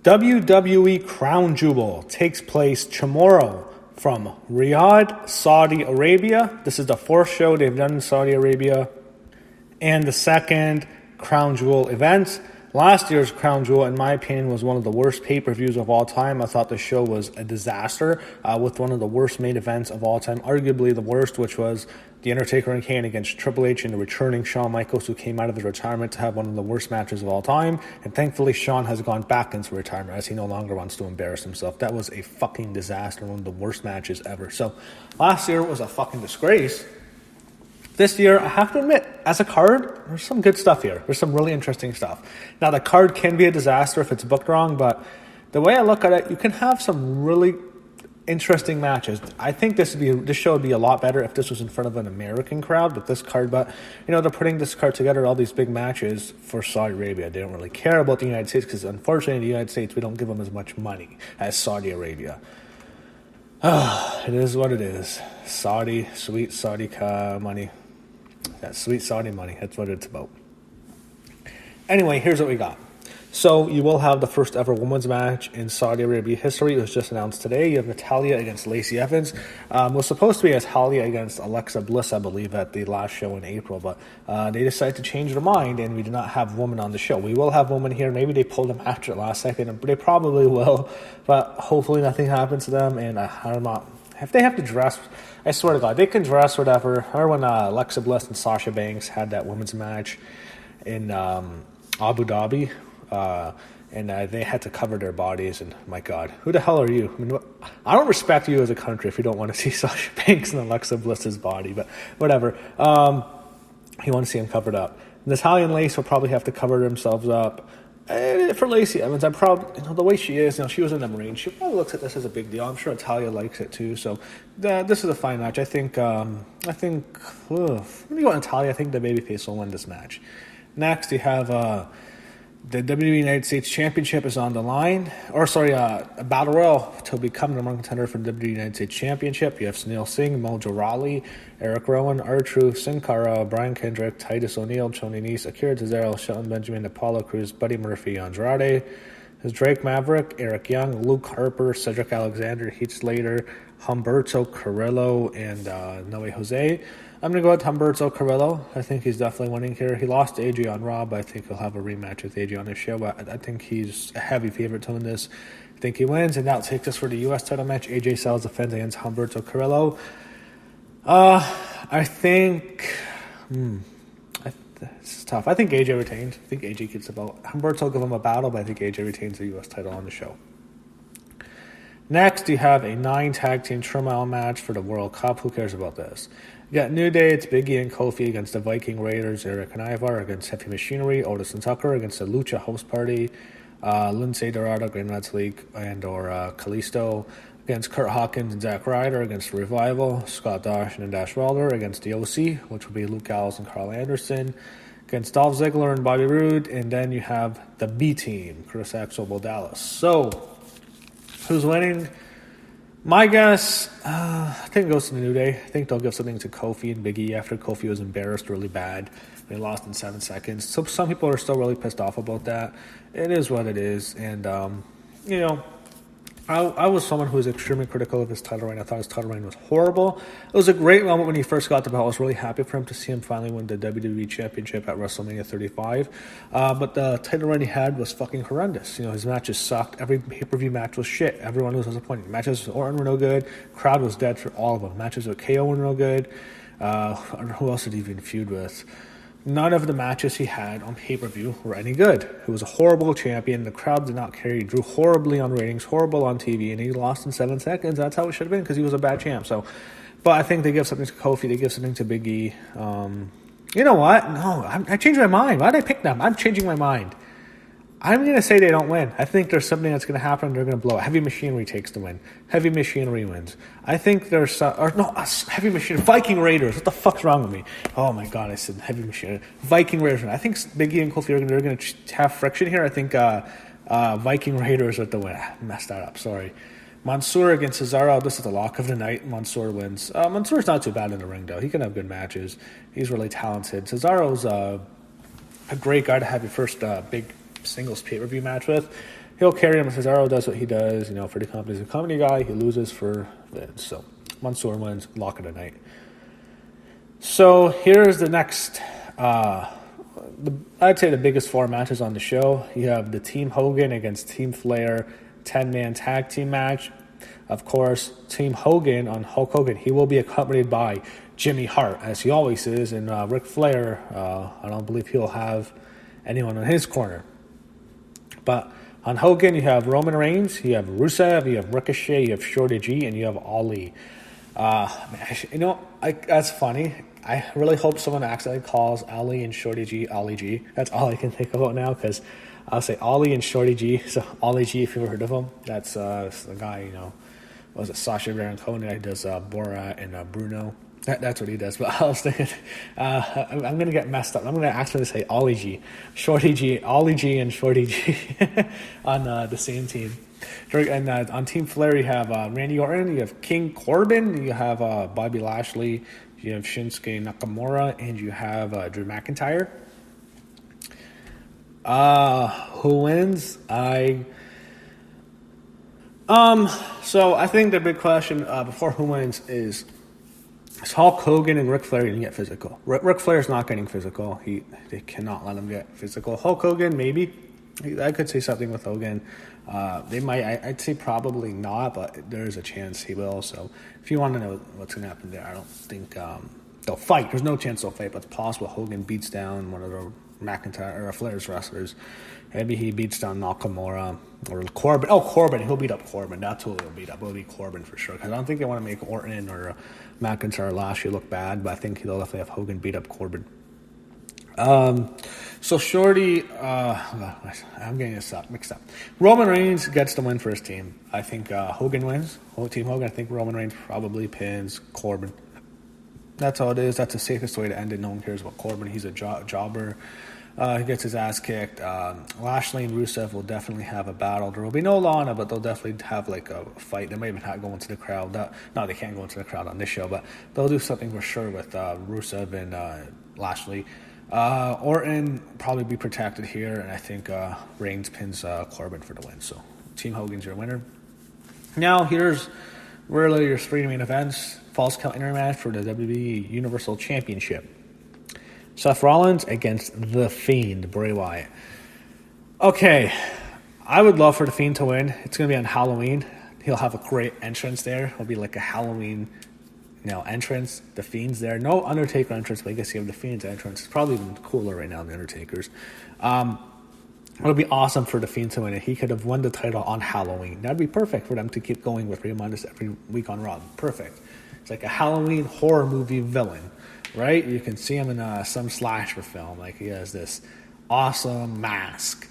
WWE Crown Jewel takes place tomorrow from Riyadh, Saudi Arabia. This is the fourth show they've done in Saudi Arabia and the second Crown Jewel event. Last year's Crown Jewel, in my opinion, was one of the worst pay-per-views of all time. I thought the show was a disaster with one of the worst main events of all time, arguably the worst, which was The Undertaker and Kane against Triple H and the returning Shawn Michaels, who came out of his retirement to have one of the worst matches of all time. And thankfully, Shawn has gone back into retirement as he no longer wants to embarrass himself. That was a fucking disaster, one of the worst matches ever. So last year was a fucking disgrace. This year, I have to admit, as a card, there's some good stuff here. There's some really interesting stuff. Now, the card can be a disaster if it's booked wrong, but the way I look at it, you can have some really interesting matches. I think this show would be a lot better if this was in front of an American crowd with this card, but, they're putting this card together, all these big matches for Saudi Arabia. They don't really care about the United States because, unfortunately, in the United States, we don't give them as much money as Saudi Arabia. It is what it is. Saudi, sweet Saudi money. That sweet Saudi money, that's what it's about. Anyway, here's what we got. So you will have the first ever women's match in Saudi Arabia history. It was just announced today. You have Natalya against Lacey Evans. It was supposed to be Natalya against Alexa Bliss, I believe, at the last show in April. But they decided to change their mind, and we did not have women on the show. We will have women here. Maybe they pulled a match at the last second. They probably will. But hopefully nothing happens to them. And I'm not... If they have to dress, I swear to God, they can dress whatever. Or when Alexa Bliss and Sasha Banks had that women's match in Abu Dhabi, and they had to cover their bodies. And my God, who the hell are you? I mean, I don't respect you as a country if you don't want to see Sasha Banks and Alexa Bliss's body, but whatever. You want to see them covered up. Natalya and Lace will probably have to cover themselves up. For Lacey Evans, I'm proud, the way she is, she was in the Marines. She probably looks at this as a big deal. I'm sure Natalya likes it too. So this is a fine match. I think, when you go Natalya, I think the babyface will win this match. Next, you have the WWE United States Championship is on the line. A Battle Royal to become the number one contender for the WWE United States Championship. You have Sunil Singh, Mojo Rawley, Eric Rowan, R-Truth, Sin Cara, Brian Kendrick, Titus O'Neil, Tony Nese, Akira Tozawa, Shelton Benjamin, Apollo Crews, Buddy Murphy, Andrade. There's Drake Maverick, Eric Young, Luke Harper, Cedric Alexander, Heath Slater, Humberto Carrillo, and Noe Jose. I'm going to go with Humberto Carrillo. I think he's definitely winning here. He lost to AJ on Raw, but I think he'll have a rematch with AJ on his show. But I think he's a heavy favorite to win this. I think he wins, and that'll take us for the U.S. title match. AJ Styles defends against Humberto Carrillo. I think... This is tough. I think AJ retains. I think AJ gets about... Humberto will give him a battle, but I think AJ retains the U.S. title on the show. Next, you have a 9-tag team Turmoil match for the World Cup. Who cares about this? You got New Day, it's Big E and Kofi against the Viking Raiders, Erik and Ivar against Heavy Machinery, Otis and Tucker against the Lucha Host Party, Lince, Dorado, Gran, and Kalisto against Curt, Hawkins and Zack Ryder against Revival, Scott Dawson and Dash Wilder against the OC, which will be Luke Gallows and Karl Anderson, against Dolph Ziggler and Bobby Roode, and then you have the B team, Chris Axel, Bo Dallas. So, who's winning? My guess, I think it goes to the New Day. I think they'll give something to Kofi and Big E after Kofi was embarrassed really bad. They lost in 7 seconds. So some people are still really pissed off about that. It is what it is. And, I was someone who was extremely critical of his title reign. I thought his title reign was horrible. It was a great moment when he first got the belt. I was really happy for him to see him finally win the WWE Championship at WrestleMania 35. But the title reign he had was fucking horrendous. His matches sucked. Every pay-per-view match was shit. Everyone was disappointed. Matches with Orton were no good. Crowd was dead for all of them. Matches with KO were no good. I don't know who else did he even feud with. None of the matches he had on pay-per-view were any good. He was a horrible champion. The crowd did not care. He drew horribly on ratings, horrible on TV, and he lost in 7 seconds. That's how it should have been because he was a bad champ. But I think they give something to Kofi. They give something to Big E. You know what? No, I changed my mind. Why did I pick them? I'm changing my mind. I'm going to say they don't win. I think there's something that's going to happen. They're going to blow it. Heavy Machinery takes the win. Heavy Machinery wins. I think there's... Heavy Machinery. Viking Raiders. What the fuck's wrong with me? Oh, my God. I said Heavy Machinery. Viking Raiders. I think Big E and Kofi are going to have friction here. I think Viking Raiders are the win. I messed that up. Sorry. Mansoor against Cesaro. This is the lock of the night. Mansoor wins. Mansoor's not too bad in the ring, though. He can have good matches. He's really talented. Cesaro's a great guy to have your first big singles pay-per-view match with. he'll carry him. Cesaro does what he does, for the company. He's a company guy. He loses for Vince. So Mansoor wins, lock of the night. So here's the next, I'd say the biggest 4 matches on the show. You have the Team Hogan against Team Flair 10-man tag team match. Of course, Team Hogan on Hulk Hogan. He will be accompanied by Jimmy Hart, as he always is, and Ric Flair. I don't believe he'll have anyone on his corner. But on Hogan, you have Roman Reigns, you have Rusev, you have Ricochet, you have Shorty G, and you have Ali. That's funny. I really hope someone accidentally calls Ali and Shorty G Ali G. That's all I can think about now, because I'll say Ali and Shorty G. So Ali G, if you've ever heard of him, that's the guy, was it Sacha Baron Cohen? He does Borat and Bruno. That's what he does. But I was thinking, I'm going to get messed up. I'm going to actually say Ali G, Shorty G, Ali G, and Shorty G on the same team. And on Team Flair, you have Randy Orton, you have King Corbin, you have Bobby Lashley, you have Shinsuke Nakamura, and you have Drew McIntyre. Who wins? So I think the big question before who wins is Hulk Hogan and Ric Flair going to get physical? Ric Flair's not getting physical. They cannot let him get physical. Hulk Hogan, maybe. I could say something with Hogan. They might. I'd say probably not, but there is a chance he will. So if you want to know what's going to happen there, I don't think they'll fight. There's no chance they'll fight, but it's possible Hogan beats down one of the McIntyre or Flair's wrestlers. Maybe he beats down Nakamura or Corbin. Oh, Corbin. He'll beat up Corbin. That's who he'll beat up. It'll be Corbin for sure. Because I don't think they want to make Orton or McIntyre or Lashley look bad, but I think they'll definitely have Hogan beat up Corbin. So Shorty, I'm getting this mixed up. Roman Reigns gets the win for his team. I think Hogan wins. Team Hogan. I think Roman Reigns probably pins Corbin. That's all it is. That's the safest way to end it. No one cares about Corbin. He's a jobber. He gets his ass kicked. Lashley and Rusev will definitely have a battle. There will be no Lana, but they'll definitely have like a fight. They might even not go into the crowd. No, they can't go into the crowd on this show, but they'll do something for sure with Rusev and Lashley. Orton probably be protected here, and I think Reigns pins Corbin for the win. So Team Hogan's your winner. Now here's really your 3 main events. Falls Count intermatch for the WWE Universal Championship. Seth Rollins against The Fiend, Bray Wyatt. Okay, I would love for The Fiend to win. It's going to be on Halloween. He'll have a great entrance there. It'll be like a Halloween entrance. The Fiend's there. No Undertaker entrance, but I guess you have The Fiend's entrance. It's probably even cooler right now than The Undertaker's. It'll be awesome for The Fiend to win it. He could have won the title on Halloween. That'd be perfect for them to keep going with Raymondis every week on Raw. Perfect. It's like a Halloween horror movie villain, right? You can see him in some slasher film. Like he has this awesome mask.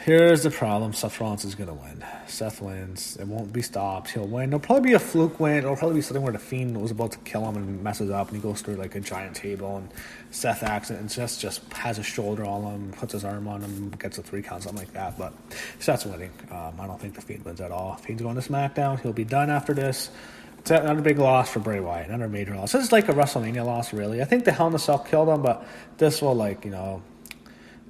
Here's the problem. Seth Rollins is going to win. Seth wins. It won't be stopped. He'll win. It'll probably be a fluke win. It'll probably be something where the Fiend was about to kill him and messes up and he goes through like a giant table and Seth accident and just has a shoulder on him, puts his arm on him, gets a 3 count, something like that. But Seth's winning. I don't think the Fiend wins at all. Fiend's going to SmackDown. He'll be done after this. It's another big loss for Bray Wyatt. Another major loss. This is like a WrestleMania loss, really. I think the Hell in a Cell killed him, but this will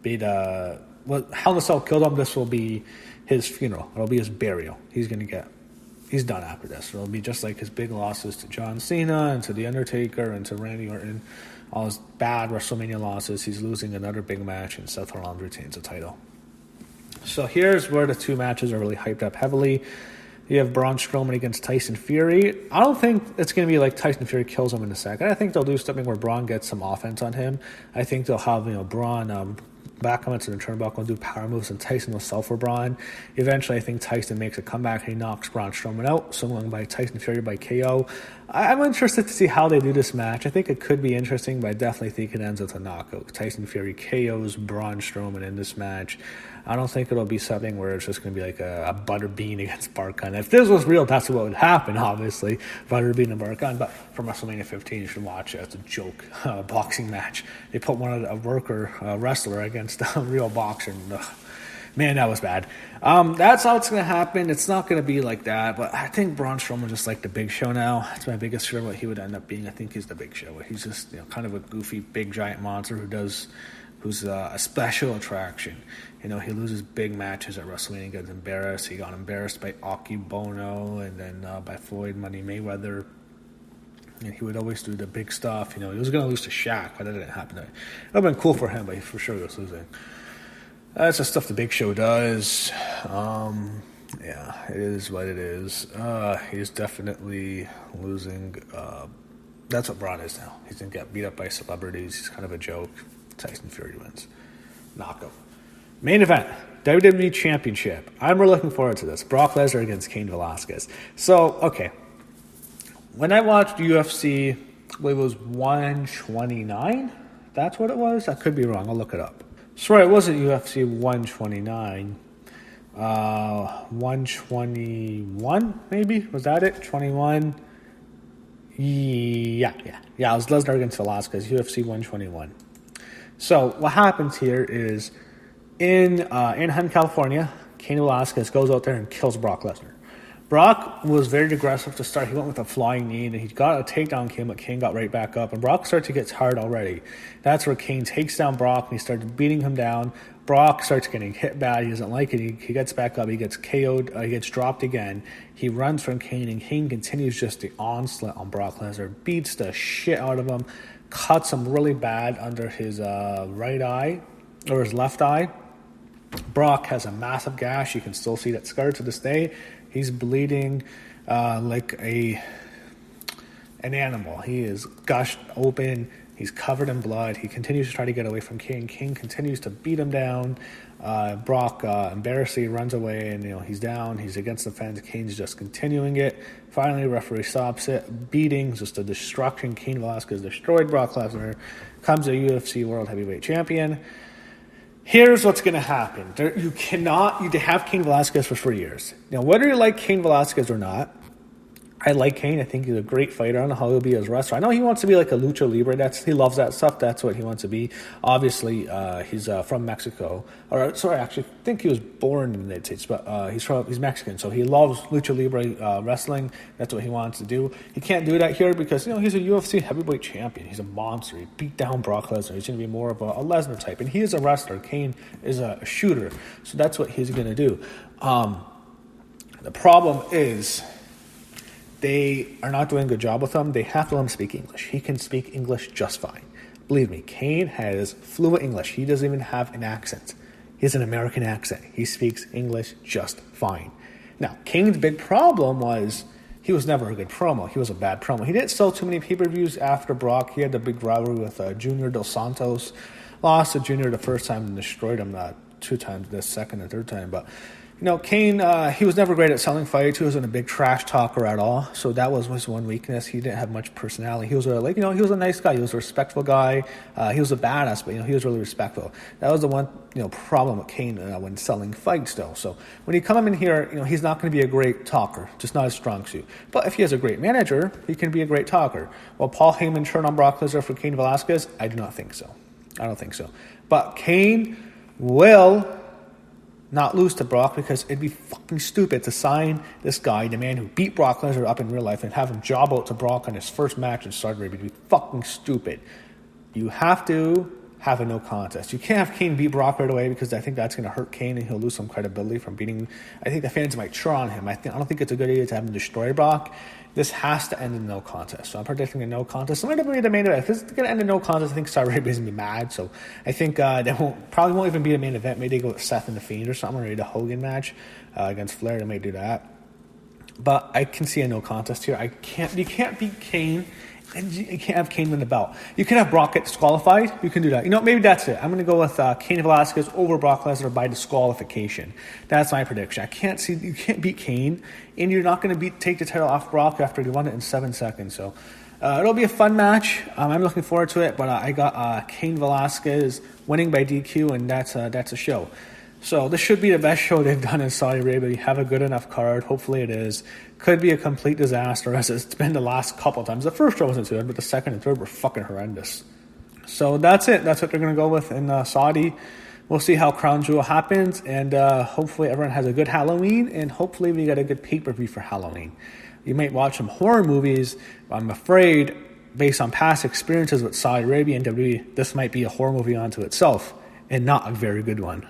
be the... Well, Hell in a Cell killed him. This will be his funeral. It'll be his burial. He's done after this. It'll be just like his big losses to John Cena and to The Undertaker and to Randy Orton. All his bad WrestleMania losses. He's losing another big match, and Seth Rollins retains the title. So here's where the 2 matches are really hyped up heavily. You have Braun Strowman against Tyson Fury. I don't think it's going to be like Tyson Fury kills him in a second. I think they'll do something where Braun gets some offense on him. I think they'll have Braun back him into the turnbuckle and do power moves, and Tyson will sell for Braun. Eventually, I think Tyson makes a comeback and he knocks Braun Strowman out, so I'm going by Tyson Fury by KO. I'm interested to see how they do this match. I think it could be interesting, but I definitely think it ends with a knockout. Tyson Fury KOs Braun Strowman in this match. I don't think it'll be something where it's just going to be like a Butterbean against Barkun. If this was real, that's what would happen, obviously. Butterbean and Barkun. But for WrestleMania 15, you should watch it as a joke boxing match. They put a wrestler against a real boxer. And, man, that was bad. That's how it's going to happen. It's not going to be like that. But I think Braun Strowman just like the Big Show now. It's my biggest fear what he would end up being. I think he's the Big Show. He's just kind of a goofy, big, giant monster who does who's a special attraction. He loses big matches at WrestleMania, gets embarrassed. He got embarrassed by Aki Bono and then by Floyd Money Mayweather. And he would always do the big stuff. He was going to lose to Shaq, but that didn't happen. It would have been cool for him, but he for sure was losing. That's the stuff the Big Show does. Yeah, it is what it is. He's definitely losing. That's what Braun is now. He's going to get beat up by celebrities. He's kind of a joke. Tyson Fury wins. Knockout. Main event, WWE Championship. I'm really looking forward to this. Brock Lesnar against Cain Velasquez. So, okay. When I watched UFC, I believe it was 129. That's what it was? I could be wrong. I'll look it up. Sorry, it wasn't UFC 129. 121, maybe? Was that it? 21? Yeah. It was Lesnar against Velasquez, UFC 121. So, what happens here is, in Anaheim, California, Cain Velasquez goes out there and kills Brock Lesnar. Brock was very aggressive to start. He went with a flying knee, and he got a takedown, but Cain got right back up. And Brock starts to get hard already. That's where Cain takes down Brock, and he starts beating him down. Brock starts getting hit bad. He doesn't like it. He gets back up. He gets KO'd. He gets dropped again. He runs from Cain, and Cain continues just the onslaught on Brock Lesnar. Beats the shit out of him. Cuts him really bad under his right eye, or his left eye. Brock has a massive gash. You can still see that scar to this day. He's bleeding like an animal. He is gushed open. He's covered in blood. He continues to try to get away from Cain. Cain continues to beat him down. Brock embarrassingly runs away, and he's down. He's against the fence. Cain's just continuing it. Finally, the referee stops it. Beating, just a destruction. Cain Velasquez destroyed Brock Lesnar. Comes a UFC World Heavyweight Champion. Here's what's going to happen. You have Cain Velasquez for 3 years. Now, whether you like Cain Velasquez or not, I like Cain. I think he's a great fighter. I don't know how he'll be as a wrestler. I know he wants to be like a lucha libre. He loves that stuff. That's what he wants to be. Obviously, he's from Mexico. Actually, I think he was born in the United States, but he's Mexican. So he loves lucha libre wrestling. That's what he wants to do. He can't do that here because he's a UFC heavyweight champion. He's a monster. He beat down Brock Lesnar. He's going to be more of a Lesnar type, and he is a wrestler. Cain is a shooter. So that's what he's going to do. The problem is, they are not doing a good job with him. They have to let him speak English. He can speak English just fine. Believe me, Cain has fluent English. He doesn't even have an accent. He has an American accent. He speaks English just fine. Now, Cain's big problem was he was never a good promo. He was a bad promo. He didn't sell too many pay-per-views after Brock. He had the big rivalry with Junior Dos Santos. Lost to Junior the first time and destroyed him 2 times, the second and third time. But Cain, he was never great at selling fights. He wasn't a big trash talker at all. So that was his one weakness. He didn't have much personality. He was he was a nice guy. He was a respectful guy. He was a badass, but he was really respectful. That was the one problem with Cain when selling fights, though. So when you come in here, he's not going to be a great talker, just not a strong suit. But if he has a great manager, he can be a great talker. Will Paul Heyman turn on Brock Lesnar for Cain Velasquez? I do not think so. I don't think so. But Cain will not lose to Brock because it'd be fucking stupid to sign this guy, the man who beat Brock Lesnar up in real life, and have him job out to Brock on his first match in Saudi Arabia. It'd be fucking stupid. You have to have a no contest. You can't have Cain beat Brock right away because I think that's going to hurt Cain and he'll lose some credibility from beating. I think the fans might cheer on him. I don't think it's a good idea to have him destroy Brock. This has to end in no contest. So I'm predicting a no contest. So I'm going to be the main event. If it's going to end in no contest, I think Saudi Arabia's going to be mad. So I think they probably won't even be the main event. Maybe they go with Seth and the Fiend or something, or maybe the Hogan match against Flair. They may do that. But I can see a no contest here. You can't beat Cain, and you can't have Cain win the belt. You can have Brock get disqualified. You can do that. Maybe that's it. I'm going to go with Cain Velasquez over Brock Lesnar by disqualification. That's my prediction. You can't beat Cain, and you're not going to take the title off Brock after he won it in 7 seconds. So it'll be a fun match. I'm looking forward to it. But I got Cain Velasquez winning by DQ, and that's a show. So this should be the best show they've done in Saudi Arabia. You have a good enough card. Hopefully it is. Could be a complete disaster as it's been the last couple of times. The first show wasn't too good, but the second and third were fucking horrendous. So that's it. That's what they're going to go with in Saudi. We'll see how Crown Jewel happens, and hopefully everyone has a good Halloween, and hopefully we get a good pay-per-view for Halloween. You might watch some horror movies, but I'm afraid based on past experiences with Saudi Arabia and WWE, this might be a horror movie unto itself, and not a very good one.